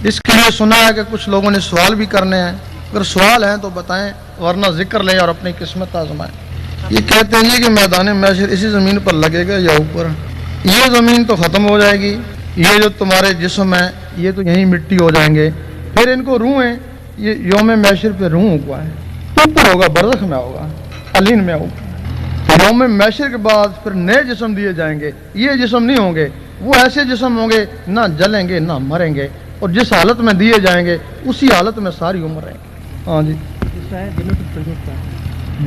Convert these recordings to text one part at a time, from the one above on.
اس کے لیے سنا ہے کہ کچھ لوگوں نے سوال بھی کرنے ہیں، اگر سوال ہیں تو بتائیں ورنہ ذکر لیں اور اپنی قسمت آزمائیں۔ یہ کہتے ہیں جی کہ میدان محشر اسی زمین پر لگے گا یا اوپر؟ یہ زمین تو ختم ہو جائے گی، یہ جو تمہارے جسم ہیں یہ تو یہیں مٹی ہو جائیں گے، پھر ان کو روحیں، یہ یوم محشر پہ روح ہوا ہے، اوپر ہوگا، برزخ میں ہوگا، علین میں ہوگا۔ یوم محشر کے بعد پھر نئے جسم دیے جائیں گے، یہ جسم نہیں ہوں گے، وہ ایسے جسم ہوں گے نہ جلیں گے نہ مریں گے، اور جس حالت میں دیے جائیں گے اسی حالت میں ساری عمر رہیں گے۔ ہاں جی،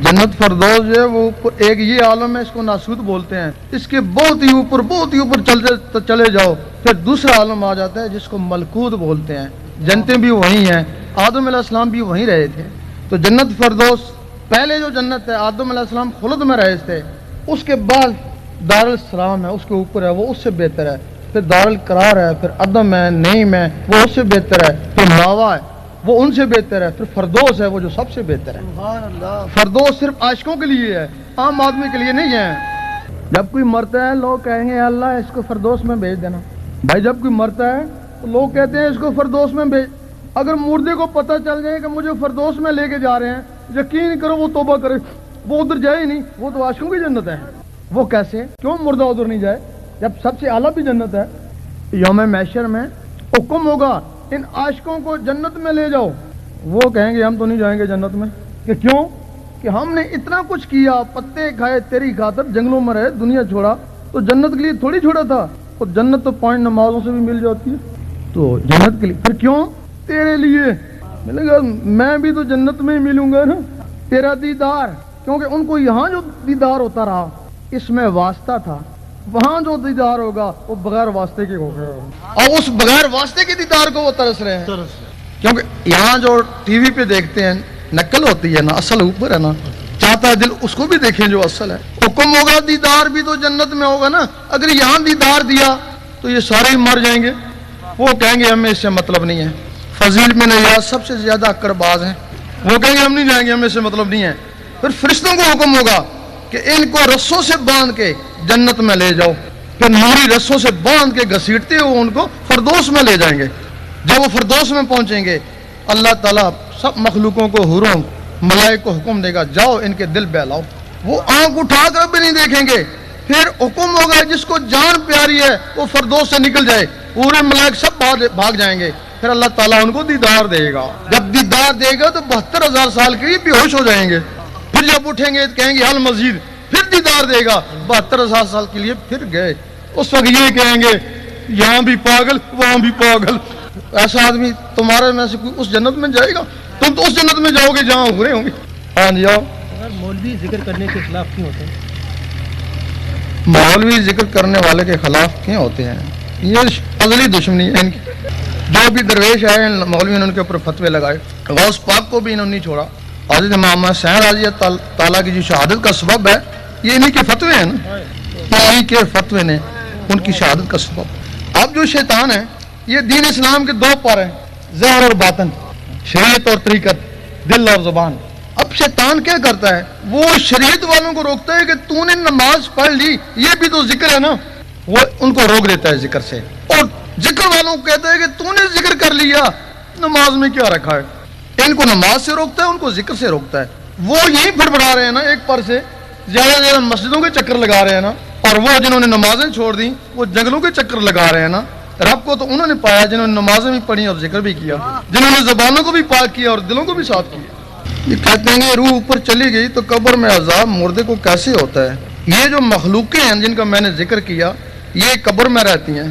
جنت فردوس جو ہے وہ اوپر ایک یہ عالم ہے، اس کو ناسوت بولتے ہیں، اس کے بہت ہی اوپر چلے جاؤ پھر دوسرا عالم آ جاتا ہے جس کو ملکوت بولتے ہیں، جنتیں بھی وہی ہیں، آدم علیہ السلام بھی وہیں رہے تھے۔ تو جنت فردوس پہلے جو جنت ہے آدم علیہ السلام خلد میں رہے تھے، اس کے بعد دارالسلام ہے، اس کے اوپر ہے، وہ اس سے بہتر ہے، پھر دارالقرار ہے، پھر عدم ہے، نعیم ہے، وہ اس سے بہتر ہے، پھر ماوا ہے، وہ ان سے بہتر ہے، پھر فردوس ہے، وہ جو سب سے بہتر ہے۔ فردوس صرف عاشقوں کے لیے ہے، عام آدمی کے لیے نہیں ہے۔ جب کوئی مرتا ہے لوگ کہیں گے اللہ اس کو فردوس میں بھیج دینا۔ بھائی جب کوئی مرتا ہے تو لوگ کہتے ہیں اس کو فردوس میں بھیج، اگر مردے کو پتہ چل جائے کہ مجھے فردوس میں لے کے جا رہے ہیں، یقین کرو وہ توبہ کرے، وہ ادھر جائے ہی نہیں، وہ تو عاشقوں کی جنت ہے۔ وہ کیسے؟ کیوں مردہ ادھر نہیں جائے جب سب سے اعلیٰ بھی جنت ہے؟ یوم محشر میں حکم ہوگا ان عاشقوں کو جنت میں لے جاؤ، وہ کہیں گے ہم تو نہیں جائیں گے جنت میں، کہ کیوں؟ کہ ہم نے اتنا کچھ کیا، پتے کھائے تیری خاطر، جنگلوں میں رہے، دنیا چھوڑا، تو جنت کے لیے تھوڑی چھوڑا تھا، اور جنت تو 5 نمازوں سے بھی مل جاتی ہے، تو جنت کے لیے پھر کیوں؟ تیرے لیے ملے گا، میں بھی تو جنت میں ہی ملوں گا نا، تیرا دیدار، کیونکہ ان کو یہاں جو دیدار ہوتا رہا اس میں واسطہ تھا، وہاں جو دیدار ہوگا وہ بغیر واسطے کے ہوگا، اور اس بغیر واسطے کے دیدار کو وہ ترس رہے ہیں، کیونکہ یہاں جو ٹی وی پہ دیکھتے ہیں نقل ہوتی ہے نا، اصل اوپر ہے نا، چاہتا ہے دل اس کو بھی دیکھیں جو اصل ہے۔ حکم ہوگا دیدار بھی تو جنت میں ہوگا نا، اگر یہاں دیدار دیا تو یہ سارے ہی مر جائیں گے، وہ کہیں گے ہمیں اس سے مطلب نہیں ہے۔ فضیل بن ایاز سب سے زیادہ اکڑ باز ہیں، وہ کہیں گے ہم نہیں جائیں گے، ہمیں اس سے مطلب نہیں ہے۔ پھر فرشتوں کو حکم ہوگا کہ ان کو رسوں سے باندھ کے جنت میں لے جاؤ، پھر نوری رسوں سے باندھ کے گھسیٹتے ہوئے ان کو فردوس میں لے جائیں گے۔ جب وہ فردوس میں پہنچیں گے اللہ تعالیٰ سب مخلوقوں کو، حوروں ملائک کو حکم دے گا جاؤ ان کے دل بہلاؤ، وہ آنکھ اٹھا کر بھی نہیں دیکھیں گے، پھر حکم ہوگا جس کو جان پیاری ہے وہ فردوس سے نکل جائے، پورے ملائک سب بھاگ جائیں گے، پھر اللہ تعالیٰ ان کو دیدار دے گا۔ جب دیدار دے گا تو 72,000 سال کے لیے بے ہوش ہو جائیں گے، پھر جب اٹھیں گے کہیں گے حل مزید، پھر دیدار دے گا، 72,000 سال کے لیے پھر گئے، اس وقت یہ کہیں گے یہاں بھی پاگل وہاں بھی پاگل، ایسا آدمی تمہارے میں سے کوئی اس جنت میں جائے گا؟ تم تو اس جنت میں جاؤ گے جہاں ہو رہے ہوں گے۔ ہاں جی آؤ۔ مولوی ذکر کرنے کے خلاف کیوں ہوتے ہیں؟ مولوی ذکر کرنے والے کے خلاف کیوں ہوتے ہیں؟ یہ ازلی دشمنی ہے ان کی، جو بھی درویش آئے مولوی نے ان کے اوپر فتوے لگائے، غوث پاک کو بھی انہوں نے نہیں چھوڑا، حضرت امام حسین رضی اللہ تعالیٰ کی جو شہادت کا سبب ہے یہ انہی کے فتوے ہیں نا، انہی کے فتوے نے ان کی شہادت کا سبب۔ اب جو شیطان ہے یہ دین اسلام کے 2 پر ہیں، ظاہر اور باطن، شریعت اور طریقت، دل اور زبان۔ اب شیطان کیا کرتا ہے؟ وہ شریعت والوں کو روکتا ہے کہ تو نے نماز پڑھ لی، یہ بھی تو ذکر ہے نا، وہ ان کو روک دیتا ہے ذکر سے، اور ذکر والوں کو کہتا ہے کہ تو نے ذکر کر لیا، نماز میں کیا رکھا ہے؟ ان کو نماز سے روکتا ہے، ان کو ذکر سے روکتا ہے۔ وہ یہی بڑبڑا رہے ہیں نا ایک پر سے، زیادہ مسجدوں کے چکر لگا رہے ہیں نا، اور وہ جنہوں نے نمازیں چھوڑ دی وہ جنگلوں کے چکر لگا رہے ہیں نا۔ رب کو تو انہوں نے پایا جنہوں نے نمازیں بھی پڑھی اور ذکر بھی کیا، جنہوں نے زبانوں کو بھی پاک کیا اور دلوں کو بھی صاف کیا۔ یہ کہتے ہیں کہ روح اوپر چلی گئی تو قبر میں عذاب مردے کو کیسے ہوتا ہے؟ یہ جو مخلوقیں ہیں جن کا میں نے ذکر کیا یہ قبر میں رہتی ہیں،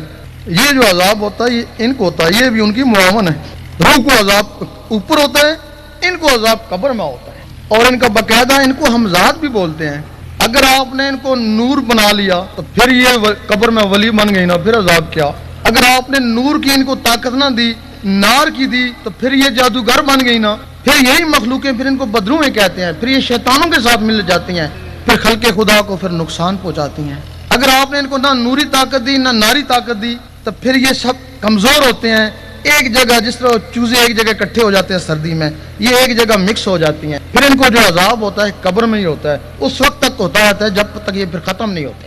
یہ جو عذاب ہوتا ہے یہ ان کو ہوتا ہے، یہ بھی ان کی معاون ہے۔ روح کو عذاب اوپر ہوتا ہے، ان کو عذاب قبر میں ہوتا ہے، اور ان کا باقاعدہ ان کو ہمزاد بھی بولتے ہیں۔ اگر آپ نے ان کو نور بنا لیا تو پھر یہ قبر میں ولی بن گئی نا، پھر عذاب کیا؟ اگر آپ نے نور کی ان کو طاقت نہ دی، نار کی دی، تو پھر یہ جادوگر بن گئی نا، پھر یہی مخلوقیں پھر ان کو بدروہیں کہتے ہیں، پھر یہ شیطانوں کے ساتھ مل جاتی ہیں، پھر خلق خدا کو پھر نقصان پہنچاتی ہیں۔ اگر آپ نے ان کو نہ نوری طاقت دی نہ ناری طاقت دی تو پھر یہ سب کمزور ہوتے ہیں، ایک جگہ جس طرح چوزے ایک جگہ اکٹھے ہو جاتے ہیں سردی میں، یہ ایک جگہ مکس ہو جاتی ہیں، پھر ان کو جو عذاب ہوتا ہے قبر میں ہی ہوتا ہے، اس وقت تک ہوتا ہے جب تک یہ پھر ختم نہیں ہوتے۔